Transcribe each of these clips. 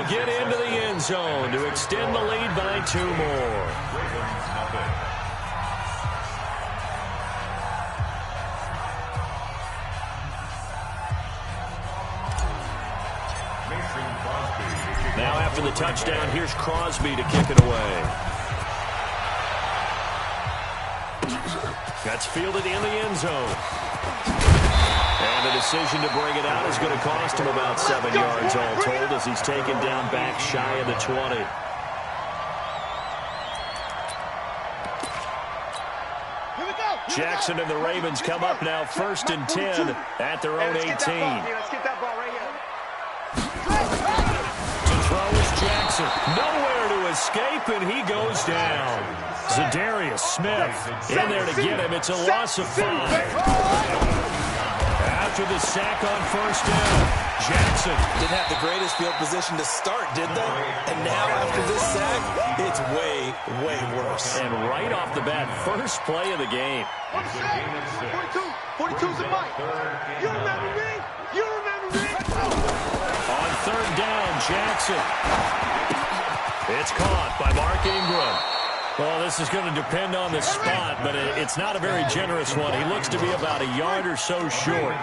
get into the end zone to extend the lead by 2 more. Now after the touchdown, here's Crosby to kick it away. That's fielded in the end zone. And the decision to bring it out is going to cost him about 7 yards all told as he's taken down back shy of the 20. Jackson and the Ravens come up now 1st and 10 at their own 18. To throw is Jackson. Nowhere to escape, and he goes down. Zadarius Smith in there to get him. It's a loss of 5. After the sack on 1st down, Jackson. Didn't have the greatest field position to start, did they? And now after this sack, it's way, way worse. And right off the bat, first play of the game. 42's a fight. You remember me? You remember me? On 3rd down, Jackson. It's caught by Mark Ingram. Well, this is going to depend on the spot, but it's not a very generous one. He looks to be about a yard or so short.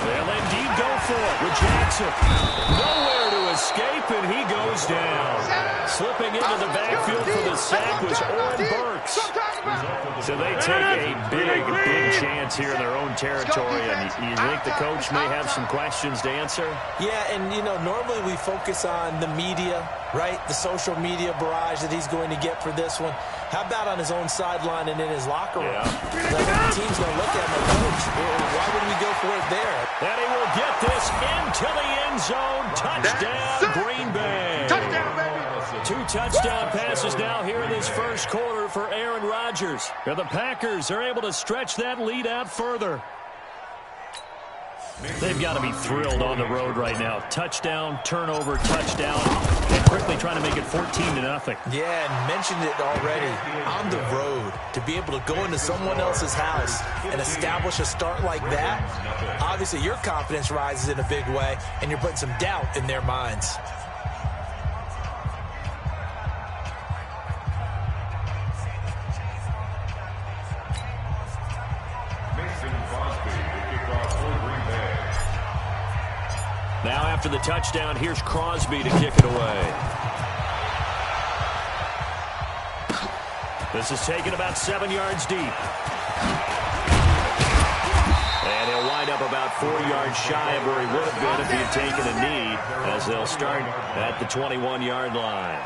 They'll indeed go for it with Jackson. Nowhere to escape, and he goes down. Slipping into the backfield for the sack was Oren Burks. So they take a big chance here in their own territory. And you think the coach may have some questions to answer? Yeah, and, you know, normally we focus on the media, right? The social media barrage that he's going to get for this one. How about on his own sideline and in his locker room? Yeah. Like, the team's going to look at him like, coach, why would we go for it there? And he will get this into the end zone. Touchdown, Green Bay. Touchdown, baby. 2 touchdown passes now here in this first quarter for Aaron Rodgers. And the Packers are able to stretch that lead out further. They've got to be thrilled on the road right now. Touchdown, turnover, touchdown, and quickly trying to make it 14-0. Yeah, and mentioned it already. On the road, to be able to go into someone else's house and establish a start like that, obviously your confidence rises in a big way, and you're putting some doubt in their minds. Now after the touchdown, here's Crosby to kick it away. This is taken about 7 yards deep. And he'll wind up about 4 yards shy of where he would have been if he had taken a knee, as they'll start at the 21-yard line.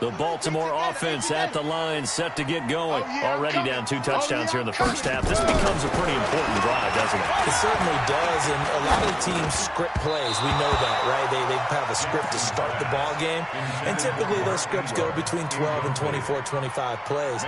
The Baltimore offense at the line, set to get going. Already down 2 touchdowns here in the first half. This becomes a pretty important drive, doesn't it? It certainly does, and a lot of the teams script plays. We know that, right? They have a script to start the ball game, and typically those scripts go between 12 and 24, 25 plays.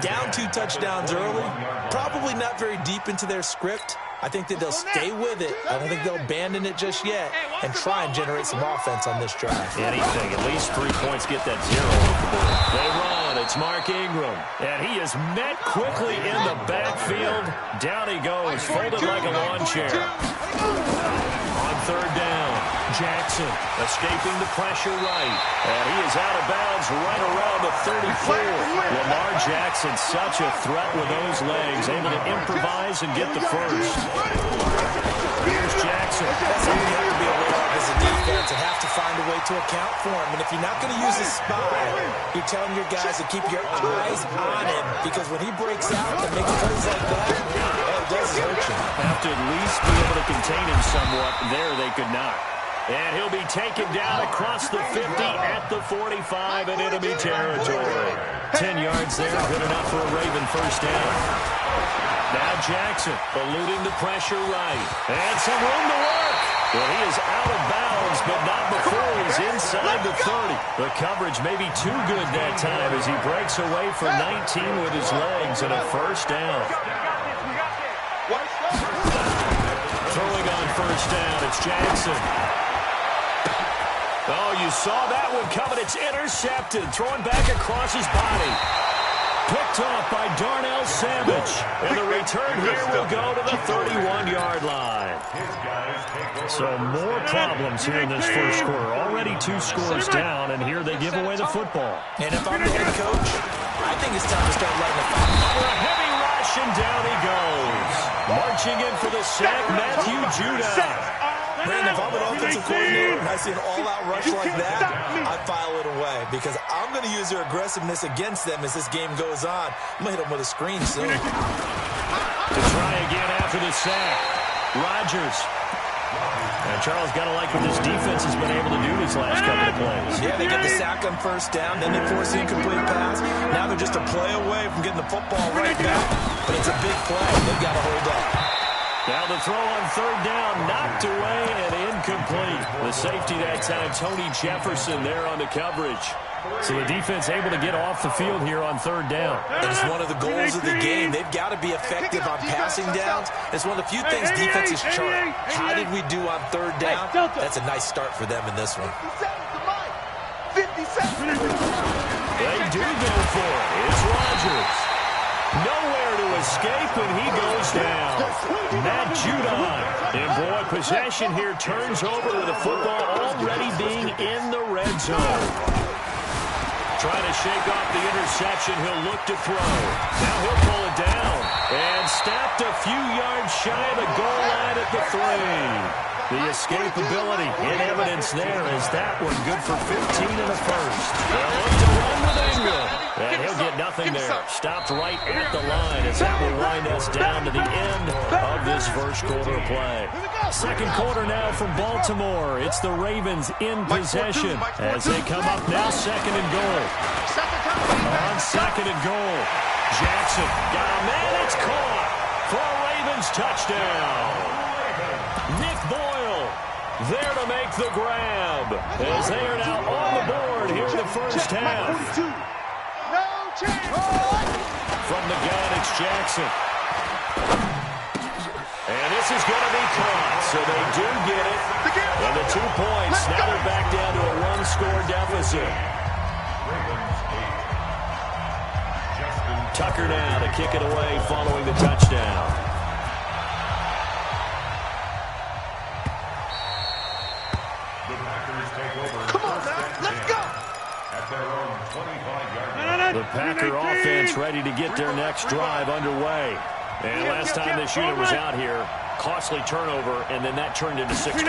Down 2 touchdowns early, probably not very deep into their script. I think that they'll stay with it. I don't think they'll abandon it just yet and try and generate some offense on this drive. Anything, at least 3 points, get that 0 off the board. They run, it's Mark Ingram, and he is met quickly in the backfield. Down he goes, folded like a lawn chair. On 3rd down, Jackson escaping the pressure right, and he is out of bounds right around the 34. Lamar Jackson, such a threat with those legs, able to improvise and get the first. Here's Jackson. That's something you have to be aware of as a defense and have to find a way to account for him. And if you're not going to use a spy, you're telling your guys to keep your eyes on him, because when he breaks out and makes plays like that, it does hurt you. Have to at least be able to contain him somewhat. There they could not. And he'll be taken down across the 50 at the 45 in enemy territory. 10 yards there, good enough for a Raven first down. Now Jackson eluding the pressure right. And some room to work. Well, he is out of bounds, but not before he's inside the 30. The coverage may be too good that time as he breaks away for 19 with his legs and a first down. Throwing on first down, it's Jackson. Oh, you saw that one coming. It's intercepted. Throwing back across his body. Picked off by Darnell Savage. And the return here will go to the 31-yard line. So more problems here in this first quarter. Already 2 scores down, and here they give away the football. And if I'm the head coach, I think it's time to start lighting the fire. For a heavy rush, and down he goes. Marching in for the sack, Matthew Judah. Brandon, if I'm an offensive coordinator and I see an all-out rush like that, I file it away because I'm going to use their aggressiveness against them as this game goes on. I'm going to hit them with a screen soon. To try again after the sack. Rodgers. And Charles got to like what this defense has been able to do these last couple of plays. Yeah, they get the sack on first down, then they force the incomplete pass. Now they're just a play away from getting the football right back. But it's a big play. They've got to hold up. Now the throw on third down, knocked away and incomplete. The safety that time, Tony Jefferson there on the coverage. So the defense able to get off the field here on third down. And it's one of the goals of the game. They've got to be effective on passing downs. It's one of the few things defenses chart. How did we do on third down? That's a nice start for them in this one. 50 seconds. They do go for it. It's Rodgers. Nowhere to escape, and he goes down. Matt Judon. And boy, possession here turns over with the football already being in the red zone. Trying to shake off the interception. He'll look to throw. Now he'll pull it down. And stopped a few yards shy of the goal line at the 3. The escapability in evidence there as that one good for 15 in the first. They'll look to run with Ingram. And he'll get nothing there. Stopped right at the line as that will wind us down to the end of this first quarter play. Second quarter now from Baltimore. It's the Ravens in possession as they come up now second and goal. On second and goal. Jackson got a man. It's caught for a Ravens touchdown. Nick Boyle there to make the grab as they are now on the board here in the first half. From the gun, it's Jackson. And this is going to be caught, so they do get it. And the 2 points, now they're back down to a 1-score deficit. Tucker now to kick it away following the touchdown. The Packer offense ready to get their next drive underway. And last time this unit was out here, costly turnover, and then that turned into 6 points.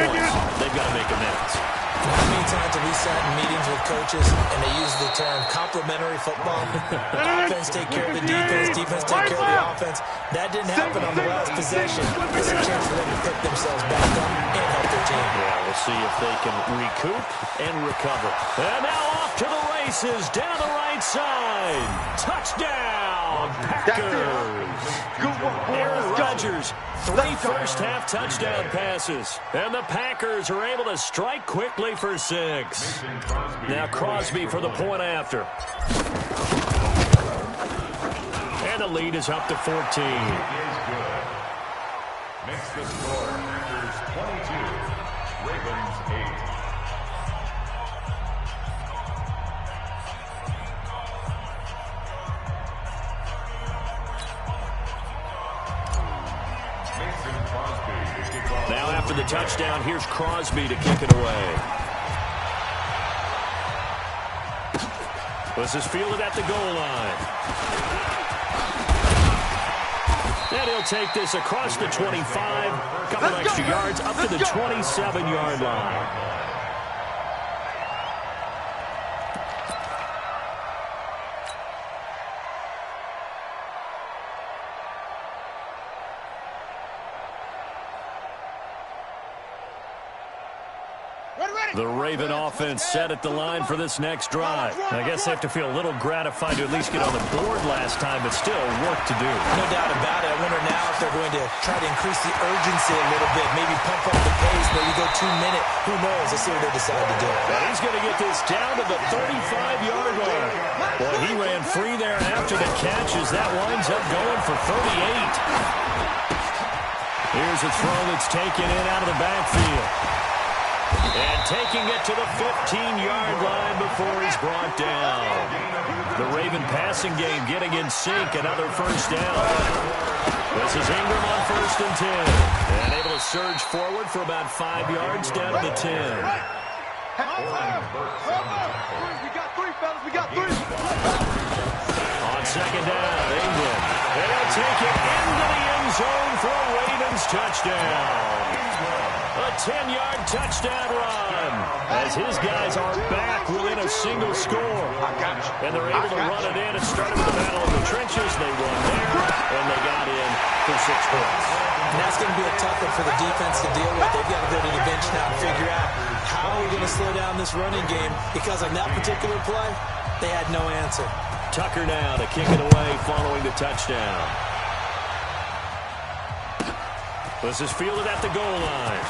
They've got to make amends. How many times have we sat in meetings with coaches and they use the term complementary football? Offense take care of the defense, defense take care of the offense. That didn't happen on the last possession. It's a chance for them to pick themselves back up and help their team. Yeah, we'll see if they can recoup and recover. And now off to the races, down the right side. Touchdown, Packers. Aaron Rodgers, 3 first-half touchdown passes. And the Packers are able to strike quickly for 6. Now Crosby for the point after. And the lead is up to 14. Makes the score Packers 22, Ravens 8. Now after the touchdown, here's Crosby to kick it away. This is fielded at the goal line. And he'll take this across the 25. Couple extra yards up to the 27-yard line. The Raven offense set at the line for this next drive. I guess they have to feel a little gratified to at least get on the board last time, but still work to do. No doubt about it. I wonder now if they're going to try to increase the urgency a little bit, maybe pump up the pace, maybe go 2-minute. Who knows? Let's see what they decide to do. And he's going to get this down to the 35-yard line. Boy, he ran free there after the catch as that winds up going for 38. Here's a throw that's taken in out of the backfield. And taking it to the 15-yard line before he's brought down. The Raven passing game getting in sync. Another first down. This is Ingram on 1st and 10. And able to surge forward for about 5 yards down to the 10. We got 3, fellas. We got 3. On 2nd down, Ingram. They'll take it into the end zone for a Ravens touchdown. A 10-yard touchdown run as his guys are back within a single score. And they're able to run it in. It started with the battle of the trenches. They won there, and they got in for 6 points. And that's going to be a tough one for the defense to deal with. They've got to go to the bench now and figure out how we're going to slow down this running game, because on that particular play, they had no answer. Tucker now to kick it away following the touchdown. This is fielded at the goal line.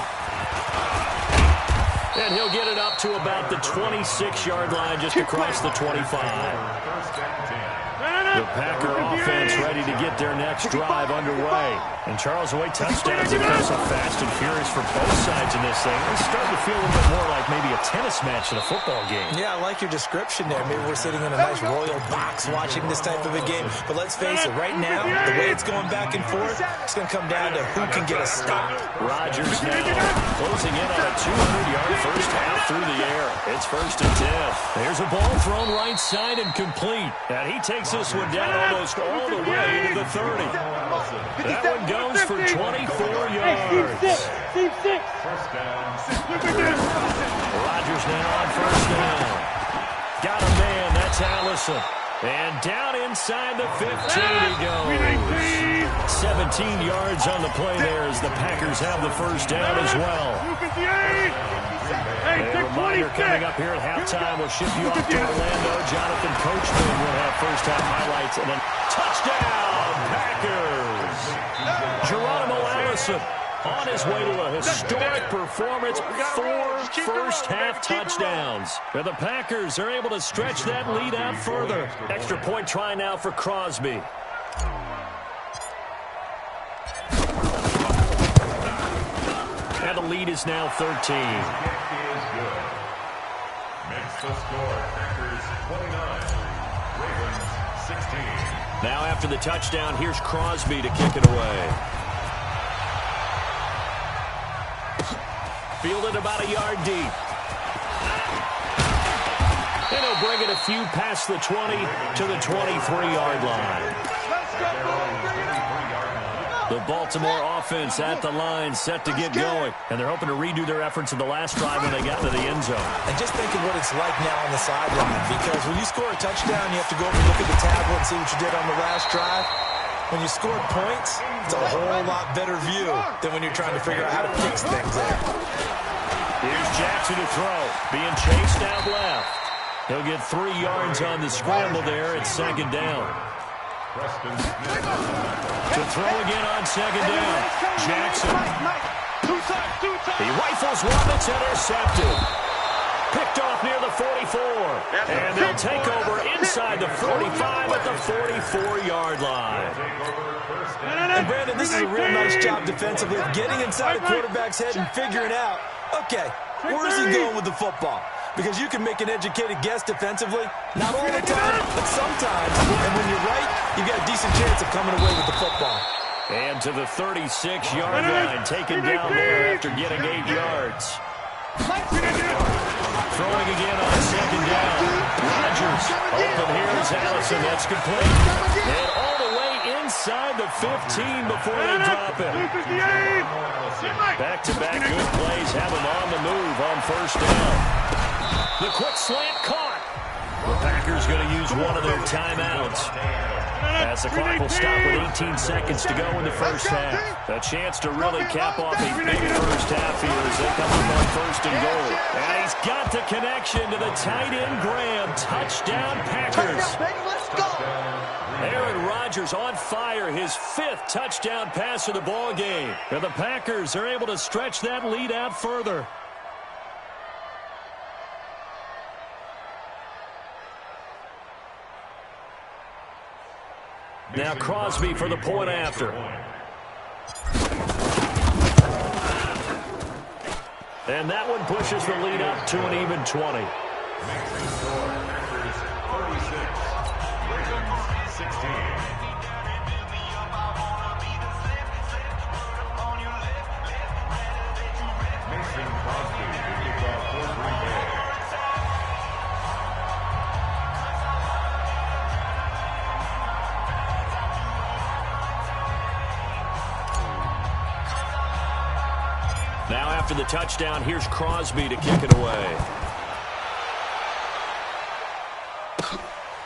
And he'll get it up to about the 26-yard line, just across the 25. The Packer offense ready to get their next drive underway. And Charles, the way touchdowns have come so fast and furious for both sides in this thing, it's starting to feel a little bit more like maybe a tennis match in a football game. Yeah, I like your description there. Maybe we're sitting in a nice royal box watching this type of a game. But let's face it, right now, the way it's going back and forth, it's going to come down to who can get a stop. Rodgers now closing in on a 200-yard first half through the air. It's 1st and 10. There's a ball thrown right side and complete. And he takes this one down almost all the way to the 30. That one goes for 24 yards. Rodgers now on 1st down. Got a man, that's Allison. And down inside the 15 he goes. 17 yards on the play there as the Packers have the first down as well. A reminder coming up here at halftime. We'll ship you off to Orlando. Jonathan Coachman will have first half highlights. And then touchdown, Packers. Geronimo Allison on his way to a historic performance. 4 first-half touchdowns. And the Packers are able to stretch that lead out further. Extra point try now for Crosby. And the lead is now 13. Makes the score Packers 29, Ravens 16. Now after the touchdown, here's Crosby to kick it away. Fielded about a yard deep. And he'll bring it a few past the 20 to the 23-yard line. The Baltimore offense at the line, set to get going. And they're hoping to redo their efforts in the last drive when they got to the end zone. And just think of what it's like now on the sideline, because when you score a touchdown, you have to go over and look at the tablet and see what you did on the last drive. When you scored points, it's a whole lot better view than when you're trying to figure out how to fix things there. Here's Jackson to throw, being chased out left. He'll get 3 yards on the scramble there at 2nd down. To throw again on 2nd down. Jackson. He rifles one that's intercepted. Picked off near the 44. And they'll take over inside the 45 at the 44-yard line. And Brandon, this is a real nice job defensively of getting inside the quarterback's head and figuring out, okay, where's he going with the football? Because you can make an educated guess defensively. Not all the time, but sometimes. And when you're right, you've got a decent chance of coming away with the football. And to the 36-yard line, taken down there after getting 8 yards. Throwing again on 2nd down. Rodgers open here is Allison. That's complete. And all the way inside the 15 before they drop it. Back-to-back good plays have him on the move on 1st down. The quick slant caught. The Packers going to use one of their timeouts. As the clock will stop with 18 seconds to go in the first half. A chance to really cap off a big first half here as they come up on 1st and goal. And he's got the connection to the tight end Graham. Touchdown Packers. Aaron Rodgers on fire, his 5th touchdown pass of the ball game. And the Packers are able to stretch that lead out further. Now Crosby for the point after. And that one pushes the lead up to an even 20. Makes the score. Packers 36. Ravens 16. Now after the touchdown, here's Crosby to kick it away.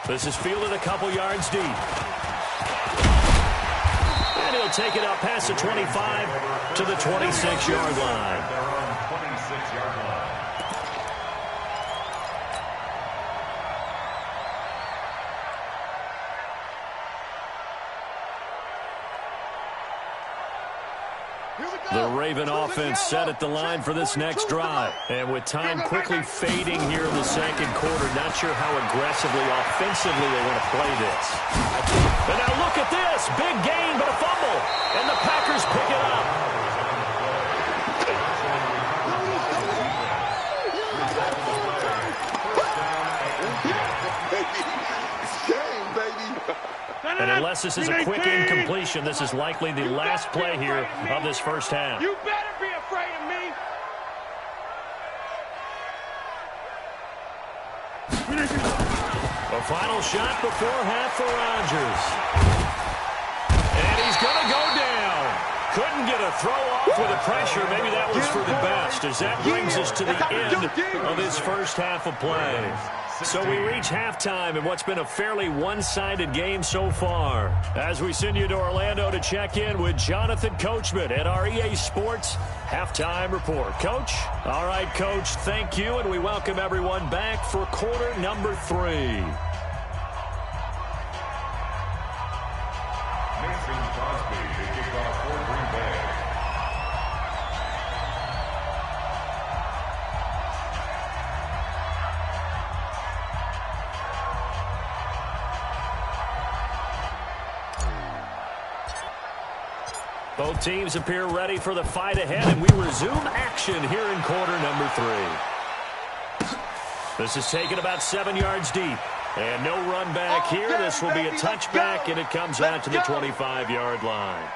This is fielded a couple yards deep. And he'll take it up past the 25 to the 26-yard line. They're on 26-yard line. The Raven offense set at the line for this next drive. And with time quickly fading here in the second quarter, not sure how aggressively, offensively they want to play this. And now look at this. Big gain, but a fumble. And the Packers pick it up. And unless this is a quick incompletion, this is likely the last play here of this first half. You better be afraid of me. A final shot before half for Rodgers. And he's going to go down. Couldn't get a throw off with the pressure. Maybe that was for the best, as that brings us to the end of this first half of play. So we reach halftime in what's been a fairly one-sided game so far. As we send you to Orlando to check in with Jonathan Coachman at our EA Sports Halftime Report. Coach? All right, Coach, thank you, and we welcome everyone back for quarter number 3. Mason Crosby to kick off for Green Bay. Both teams appear ready for the fight ahead, and we resume action here in quarter number 3. This is taken about 7 yards deep. And no run back here. This will be a touchback, and it comes out to the 25-yard line.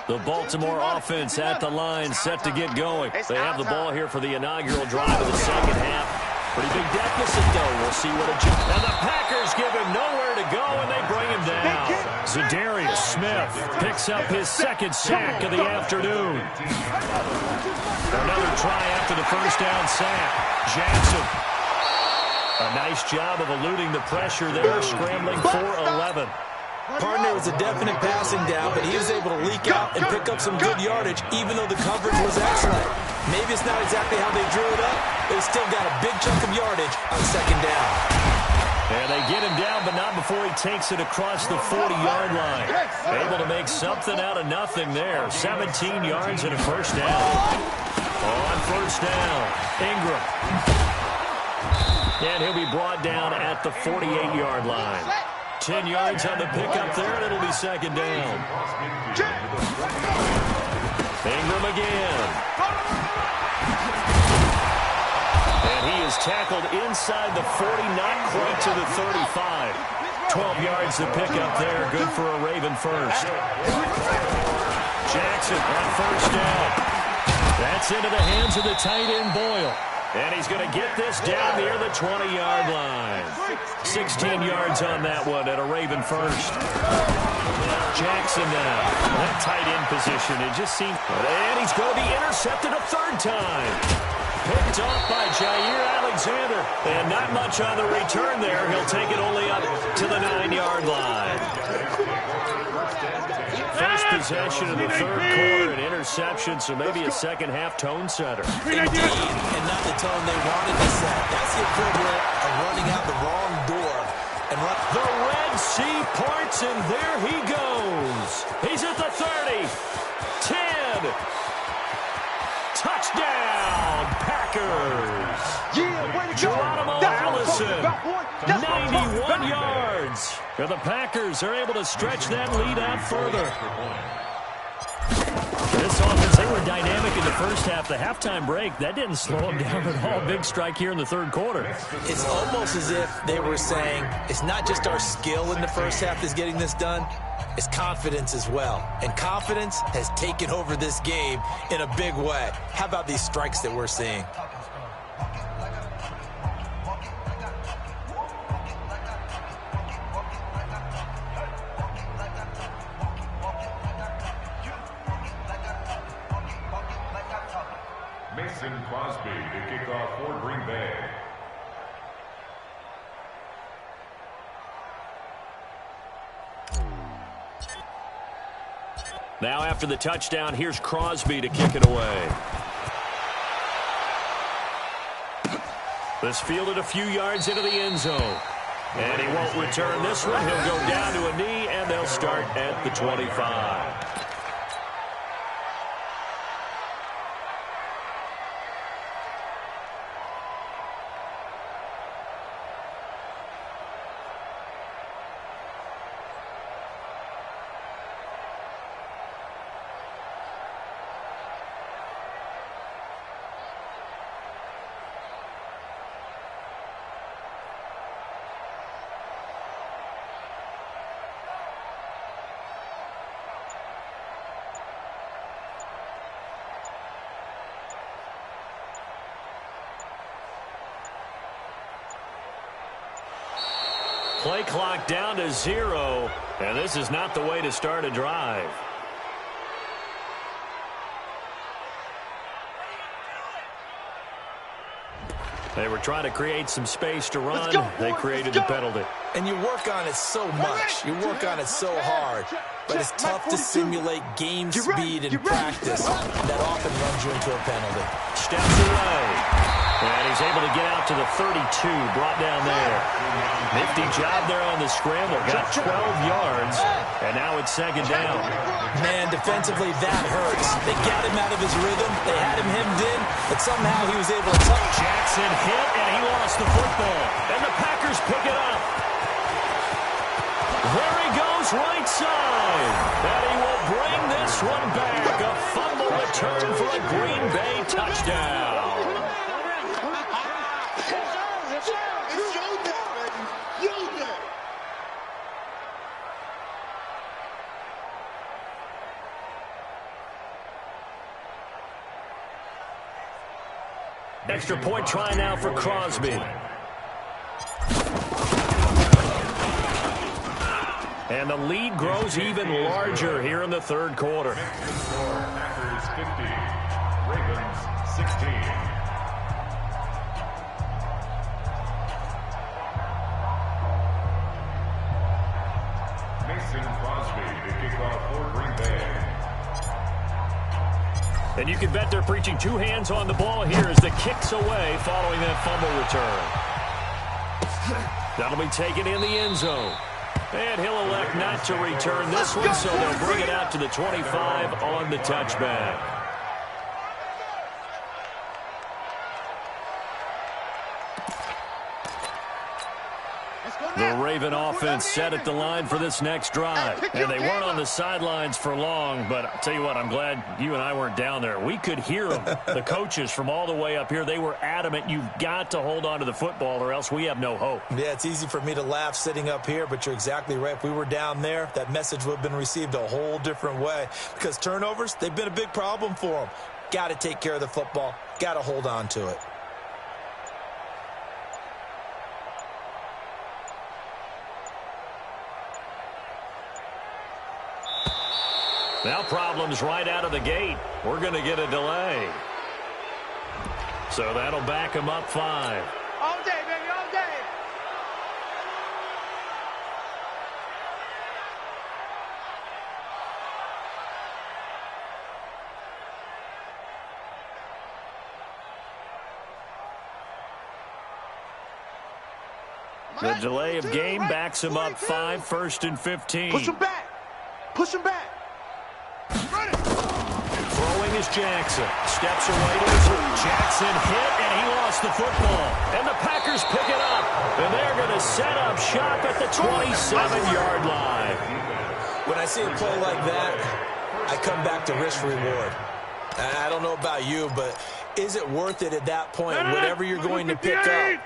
The Baltimore offense at the line, set to get going. They have the ball here for the inaugural drive of the second half. Pretty big deficit, though. We'll see what it... And the Packers give him nowhere to go, and they bring him down. Zadarius Smith picks up his second sack of the afternoon. Another try after the first down sack. Jackson. A nice job of eluding the pressure there, scrambling for 11. Partner was a definite passing down, but he was able to leak out and pick up some good yardage, even though the coverage was excellent. Maybe it's not exactly how they drew it up, but he still got a big chunk of yardage on second down. And they get him down, but not before he takes it across the 40-yard line. Able to make something out of nothing there. 17 yards and a first down. On first down, Ingram. And he'll be brought down at the 48-yard line. 10 yards on the pickup there, and it'll be second down. Ingram again. And he is tackled inside the 40, not quite to the 35. 12 yards to pick up there, good for a Raven first. Jackson on first down. That's into the hands of the tight end, Boyle. And he's going to get this down near the 20-yard line. 16 yards on that one at a Raven first. Jackson now. That tight end position, it just seemed... And he's going to be intercepted a third time. Picked off by Jair Alexander. And not much on the return there. He'll take it only up to the 9-yard line. First possession of the third quarter, an interception, so maybe a second-half tone setter. Indeed, and not the tone they wanted to set. That's the equivalent of running out the wrong door. And the Red Sea parts, and there he goes. He's at the 30, 10, touchdown. Packers. Yeah, way to go. Geronimo That's what I'm Allison, talking about, boy. That's what I'm talking 91 about. yards. And the Packers are able to stretch that lead out further. This offense, they were dynamic in the first half. The halftime break, that didn't slow them down at all. Big strike here in the third quarter. It's almost as if they were saying, it's not just our skill in the first half that's getting this done, it's confidence as well. And confidence has taken over this game in a big way. How about these strikes that we're seeing? Mason Crosby to kick off for Green Bay. Now after the touchdown, here's Crosby to kick it away. This fielded a few yards into the end zone. And he won't return this one. He'll go down to a knee, and they'll start at the 25. Play clock down to 0, and this is not the way to start a drive. They were trying to create some space to run. They created the penalty. And you work on it so much. You work on it so hard. But it's tough to simulate game speed in practice. That often runs you into a penalty. Steps away. And he's able to get out to the 32, brought down there. Nifty job there on the scramble. Got 12 yards, and now it's second down. Man, defensively, that hurts. They got him out of his rhythm. They had him hemmed in, but somehow he was able to touch. Jackson hit, and he lost the football. And the Packers pick it up. There he goes, right side. And he will bring this one back. A fumble return for a Green Bay touchdown. Extra point try now for Crosby. And the lead grows even larger here in the third quarter. Packers 50, Ravens 16. Mason Crosby to kick off for Green Bay. And you can bet they're preaching two hands on the ball here as the kick's away following that fumble return. That'll be taken in the end zone. And he'll elect not to return this one, so they'll bring it out to the 25 on the touchback. The Raven offense set at the line for this next drive. And they weren't on the sidelines for long, but I'll tell you what, I'm glad you and I weren't down there. We could hear them, the coaches from all the way up here. They were adamant, you've got to hold on to the football or else we have no hope. Yeah, it's easy for me to laugh sitting up here, but you're exactly right. If we were down there, that message would have been received a whole different way. Because turnovers, they've been a big problem for them. Got to take care of the football. Got to hold on to it. Now problems right out of the gate. We're going to get a delay. So that'll back him up 5. All day, baby, all day. The delay of game backs him up 5, 1st and 15. Push him back. Push him back. Throwing is Jackson. Steps away to his root. Jackson hit, and he lost the football. And the Packers pick it up. And they're going to set up shop at the 27-yard line. When I see a play like that, I come back to risk-reward. I don't know about you, but is it worth it at that point, whatever you're going to pick up,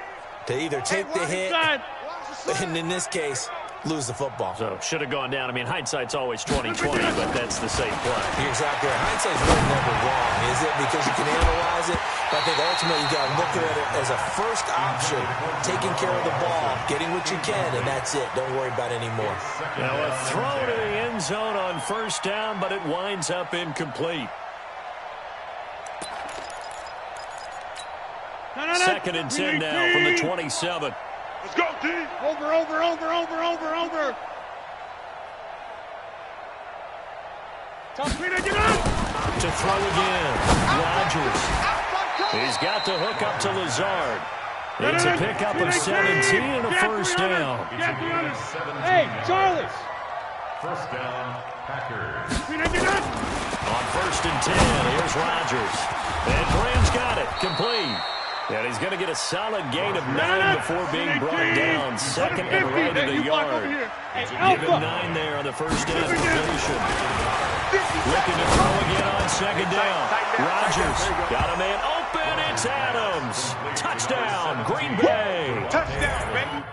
to either take the hit, and in this case, lose the football? So, should have gone down. I mean, hindsight's always 20/20, but that's the same play. You're exactly right. Hindsight's really never wrong, is it? Because you can analyze it, but I think ultimately you got to look at it as a first option, taking care of the ball, getting what you can, and that's it. Don't worry about any more. Now, a throw to the end zone on first down, but it winds up incomplete. Second and 10 now from the 27. Let's go, D. Over. Top speed, get up. To throw again. Rodgers. He's got the hook up to Lazard. It's a pickup of 17 and a first down. Hey, Charles. First down, Packers. On first and 10, here's Rodgers. And Graham's got it. Complete. And he's going to get a solid gain of 9 before being brought down. Second and right of the yard. Give him 9 there on the first down completion. Looking to throw again on second down. Rodgers got a man open. It's Adams. Touchdown, Green Bay. Touchdown, baby.